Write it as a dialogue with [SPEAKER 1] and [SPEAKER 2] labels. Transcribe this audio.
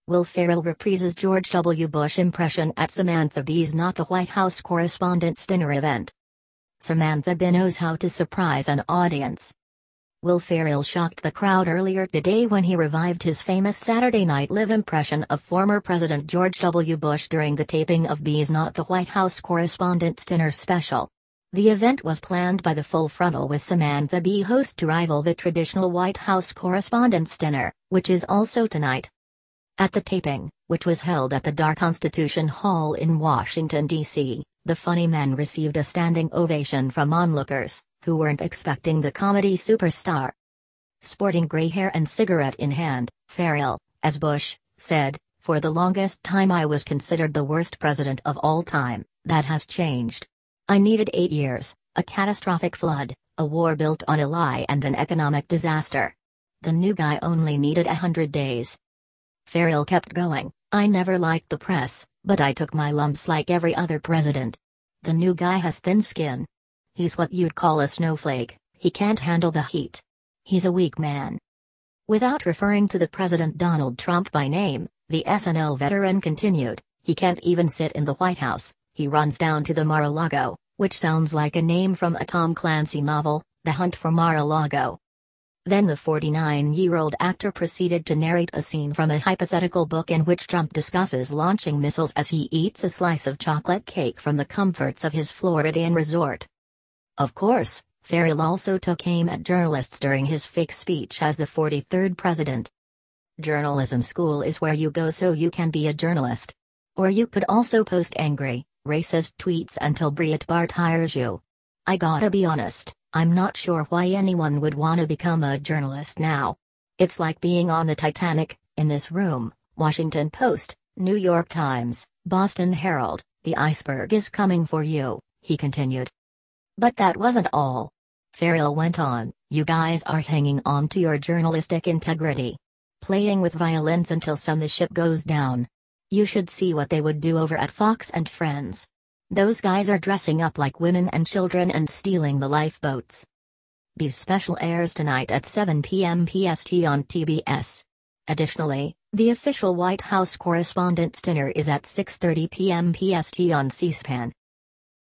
[SPEAKER 1] Will Ferrell reprises George W. Bush impression at Samantha Bee's Not the White House Corespondents Dinner event. Samantha Bee knows how to surprise an audience. Will Ferrell shocked the crowd earlier today when he revived his famous Saturday Night Live impression of former President George W. Bush during the taping of Bee's Not the White House Corespondents Dinner special. The event was planned by the full Frontal with Samantha Bee host to rival the traditional White House Correspondents Dinner, which is also tonight. At the taping, which was held at the DAR Constitution Hall in Washington, D.C., the funny men received a standing ovation from onlookers, who weren't expecting the comedy superstar. Sporting gray hair and cigarette in hand, Ferrell, as Bush, said, "For the longest time I was considered the worst president of all time. That has changed. I needed 8 years, a catastrophic flood, a war built on a lie and an economic disaster. The new guy only needed 100 days. Ferrell kept going, "I never liked the press, but I took my lumps like every other president. The new guy has thin skin. He's what you'd call a snowflake, he can't handle the heat. He's a weak man." Without referring to the President Donald Trump by name, the SNL veteran continued, "He can't even sit in the White House, he runs down to the Mar-a-Lago," which sounds like a name from a Tom Clancy novel, The Hunt for Mar-a-Lago. Then the 49-year-old actor proceeded to narrate a scene from a hypothetical book in which Trump discusses launching missiles as he eats a slice of chocolate cake from the comforts of his Floridian resort. Of course, Ferrell also took aim at journalists during his fake speech as the 43rd president. "Journalism school is where you go so you can be a journalist. Or you could also post angry, racist tweets until Breitbart hires you. I gotta be honest, I'm not sure why anyone would want to become a journalist now. It's like being on the Titanic, in this room, Washington Post, New York Times, Boston Herald, the iceberg is coming for you," he continued. But that wasn't all. Ferrell went on, "You guys are hanging on to your journalistic integrity. Playing with violence until the ship goes down. You should see what they would do over at Fox and Friends. Those guys are dressing up like women and children and stealing the lifeboats." Bee's special airs tonight at 7 p.m. PST on TBS. Additionally, the official White House Correspondents' Dinner is at 6:30 p.m. PST on C-SPAN.